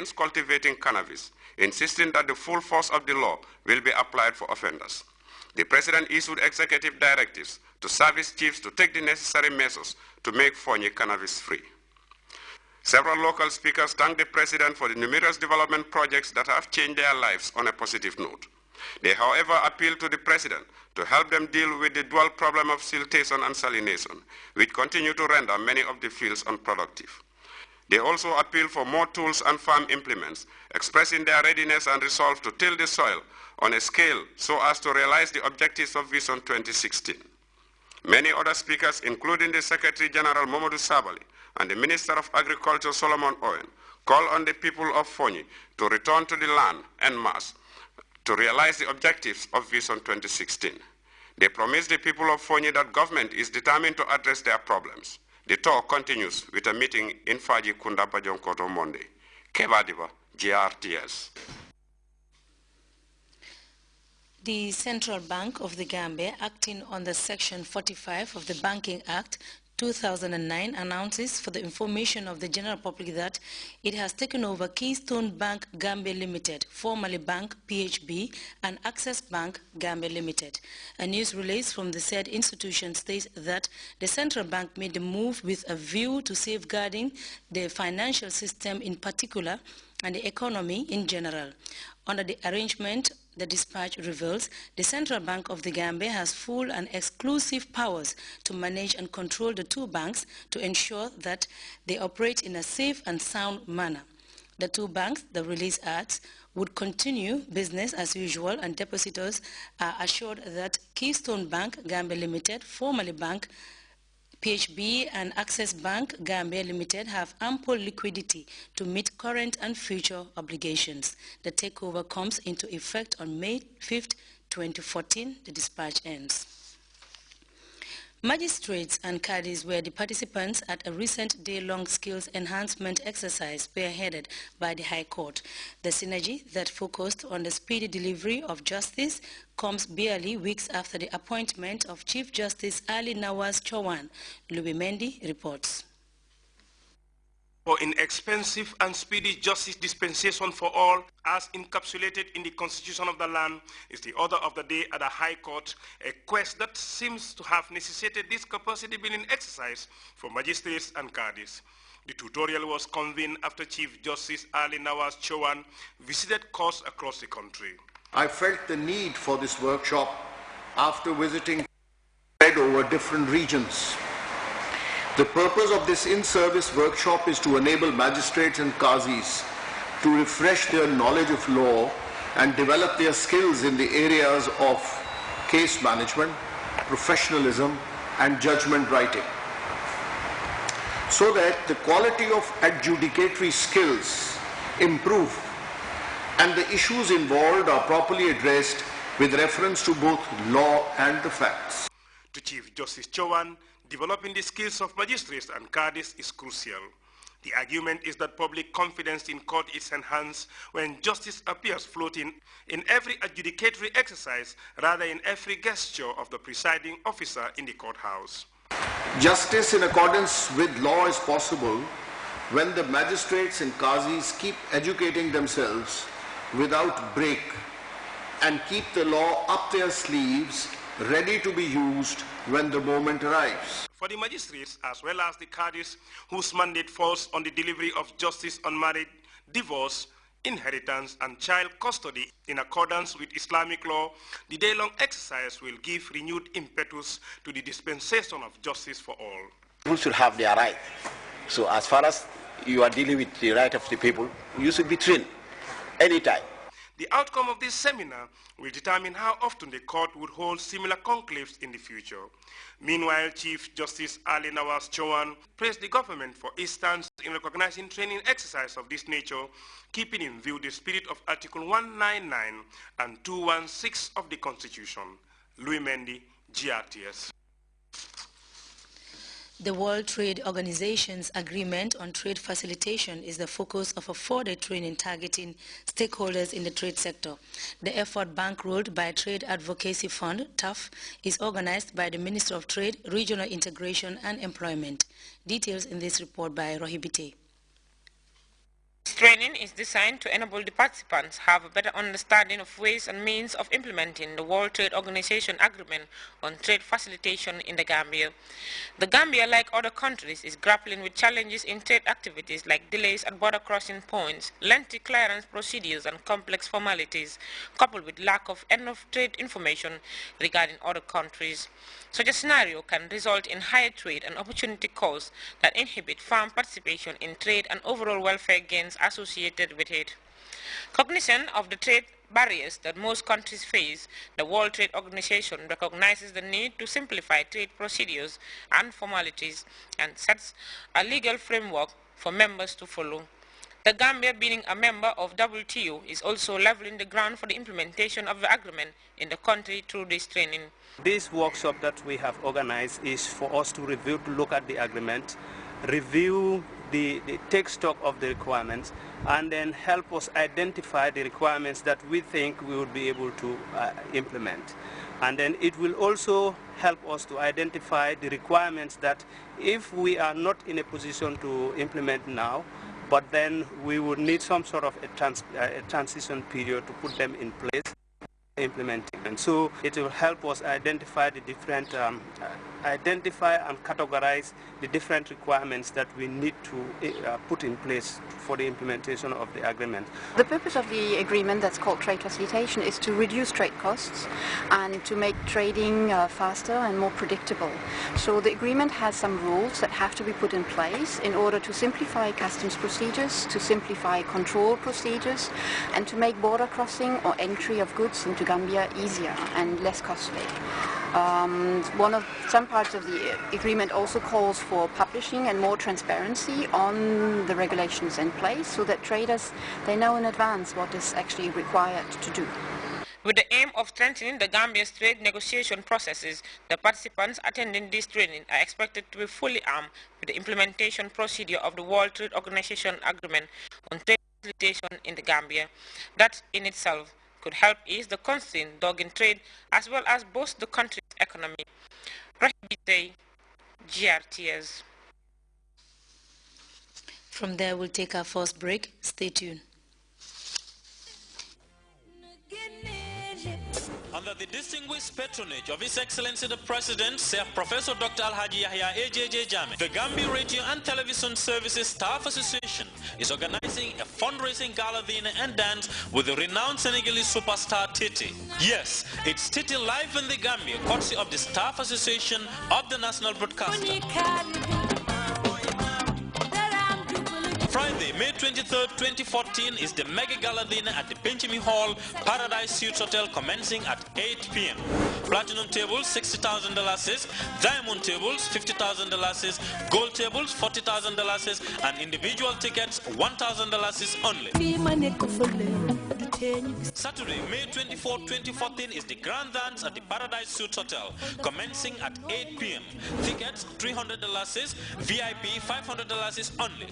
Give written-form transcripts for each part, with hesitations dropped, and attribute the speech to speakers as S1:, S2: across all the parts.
S1: against cultivating cannabis, insisting that the full force of the law will be applied for offenders. The President issued executive directives to service chiefs to take the necessary measures to make Fonyi cannabis-free. Several local speakers thanked the President for the numerous development projects that have changed their lives on a positive note. They, however, appealed to the President to help them deal with the dual problem of siltation and salination, which continue to render many of the fields unproductive. They also appealed for more tools and farm implements, expressing their readiness and resolve to till the soil on a scale so as to realize the objectives of Vision 2016. Many other speakers, including the Secretary General Mamadou Sabali and the Minister of Agriculture Solomon Owen, call on the people of Fonyi to return to the land en masse to realize the objectives of Vision 2016. They promise the people of Fonyi that government is determined to address their problems. The tour continues with a meeting in Faji Kunda Bajonkoto Monday. Kebadiba, Grts.
S2: The Central Bank of the Gambia, acting under Section 45 of the Banking Act 2009, announces for the information of the general public that it has taken over Keystone Bank Gambia Limited, formerly Bank PHB, and Access Bank Gambia Limited. A news release from the said institution states that the central bank made the move with a view to safeguarding the financial system in particular and the economy in general. Under the arrangement, the dispatch reveals, the Central Bank of the Gambia has full and exclusive powers to manage and control the two banks to ensure that they operate in a safe and sound manner. The two banks, the release adds, would continue business as usual, and depositors are assured that Keystone Bank Gambia Limited, formerly Bank PHB, and Access Bank Gambia Limited have ample liquidity to meet current and future obligations. The takeover comes into effect on May 5, 2014. The dispatch ends. Magistrates and caddies were the participants at a recent day-long skills enhancement exercise spearheaded by the High Court. The synergy that focused on the speedy delivery of justice comes barely weeks after the appointment of Chief Justice Ali Nawaz Chowan. Louis Mendy reports.
S3: For inexpensive and speedy justice dispensation for all, as encapsulated in the Constitution of the land, is the order of the day at the High Court, a quest that seems to have necessitated this capacity-building exercise for magistrates and caddies. The tutorial was convened after Chief Justice Ali Nawaz Chowan visited courts across the country.
S4: I felt the need for this workshop after visiting over different regions. The purpose of this in-service workshop is to enable magistrates and qazis to refresh their knowledge of law and develop their skills in the areas of case management, professionalism, and judgment writing, so that the quality of adjudicatory skills improve and the issues involved are properly addressed with reference to both law and the facts.
S3: To Chief Justice Chowan, developing the skills of magistrates and caddies is crucial. The argument is that public confidence in court is enhanced when justice appears floating in every adjudicatory exercise rather in every gesture of the presiding officer in the courthouse.
S4: Justice in accordance with law is possible when the magistrates and qazis keep educating themselves without break and keep the law up their sleeves, ready to be used when the moment arrives.
S3: For the magistrates as well as the caddies whose mandate falls on the delivery of justice on marriage, divorce, inheritance and child custody in accordance with Islamic law, the day-long exercise will give renewed impetus to the dispensation of justice for all.
S5: People should have their right. So as far as you are dealing with the right of the people, you should be trained anytime.
S3: The outcome of this seminar will determine how often the court would hold similar conclaves in the future. Meanwhile, Chief Justice Ali Nawaz Chowan praised the government for its stance in recognizing training exercise of this nature, keeping in view the spirit of Article 199 and 216 of the Constitution. Louis Mendy, Grts.
S2: The World Trade Organization's Agreement on Trade Facilitation is the focus of a four-day training targeting stakeholders in the trade sector. The effort, bankrolled by Trade Advocacy Fund, TAF, is organized by the Ministry of Trade, Regional Integration and Employment. Details in this report by Rohibite.
S6: This training is designed to enable the participants have a better understanding of ways and means of implementing the World Trade Organization Agreement on Trade Facilitation in the Gambia. The Gambia, like other countries, is grappling with challenges in trade activities like delays at border crossing points, lengthy clearance procedures and complex formalities, coupled with lack of enough trade information regarding other countries. Such a scenario can result in higher trade and opportunity costs that inhibit farm participation in trade and overall welfare gains associated with it. Cognizant of the trade barriers that most countries face, the World Trade Organization recognizes the need to simplify trade procedures and formalities and sets a legal framework for members to follow. The Gambia, being a member of WTO, is also leveling the ground for the implementation of the agreement in the country through this training.
S7: This workshop that we have organized is for us to review, to look at the agreement, review the take stock of the requirements, and then help us identify the requirements that we think we would be able to implement. And then it will also help us to identify the requirements that if we are not in a position to implement now, but then we would need some sort of a transition period to put them in place, implementing. And so it will help us identify the different, identify and categorize the different requirements that we need to put in place for the implementation of the agreement.
S8: The purpose of the agreement, that's called trade facilitation, is to reduce trade costs and to make trading faster and more predictable. So the agreement has some rules that have to be put in place in order to simplify customs procedures, to simplify control procedures, and to make border crossing or entry of goods into Gambia easier and less costly. Some parts of the agreement also calls for publishing and more transparency on the regulations in place so that traders, they know in advance what is actually required to do.
S6: With the aim of strengthening the Gambia's trade negotiation processes, the participants attending this training are expected to be fully armed with the implementation procedure of the World Trade Organization Agreement on Trade Facilitation in the Gambia. That in itself could help ease the constant dogging trade as well as boost the country's economy. Grts.
S2: From there, we'll take our first break. Stay tuned.
S9: Under the distinguished patronage of His Excellency the President, Sir Professor Dr. Alhaji Yahya AJJ Jammeh, the Gambia Radio and Television Services Staff Association is organizing a fundraising gala dinner and dance with the renowned Senegalese superstar Titi. Yes, it's Titi live in the Gambia, courtesy of the Staff Association of the National Broadcaster. Friday, May 23rd, 2014 is the mega gala dinner at the Benjamin Hall, Paradise Suites Hotel, commencing at 8 p.m. Platinum tables, $60,000, diamond tables, $50,000, gold tables, $40,000, and individual tickets, $1,000 only. Saturday, May 24, 2014 is the grand dance at the Paradise Suites Hotel, commencing at 8 p.m. Tickets, $300, VIP, $500 only.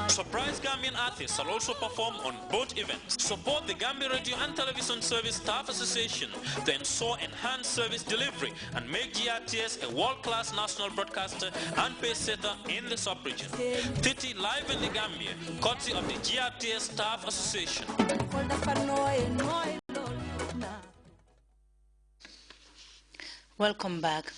S9: Surprise Gambian artists will also perform on both events. Support the Gambia Radio and Television Service Staff Association to ensure enhanced service delivery and make GRTS a world-class national broadcaster and pace setter in the sub-region. Titi live in the Gambia, courtesy of the GRTS Staff Association.
S2: Welcome back.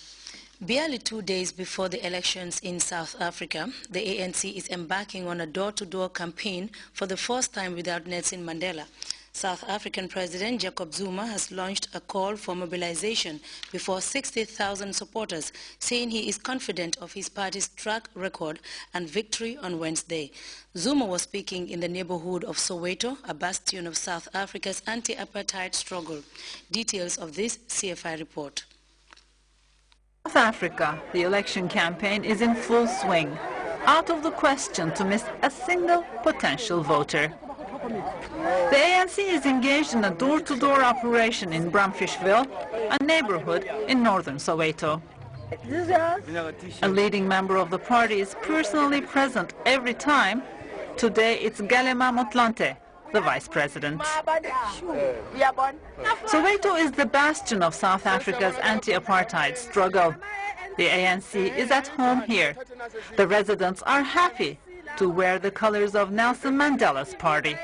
S2: Barely 2 days before the elections in South Africa, the ANC is embarking on a door-to-door campaign for the first time without Nelson Mandela. South African President Jacob Zuma has launched a call for mobilization before 60,000 supporters, saying he is confident of his party's track record and victory on Wednesday. Zuma was speaking in the neighborhood of Soweto, a bastion of South Africa's anti-apartheid struggle. Details of this CFI report.
S10: South Africa, the election campaign is in full swing. Out of the question to miss a single potential voter. The ANC is engaged in a door-to-door operation in Bramfishville, a neighborhood in northern Soweto. A leading member of the party is personally present every time. Today it's Galema Motlanthe, the vice president. Soweto is the bastion of South Africa's anti-apartheid struggle. The ANC is at home here. The residents are happy to wear the colors of Nelson Mandela's party.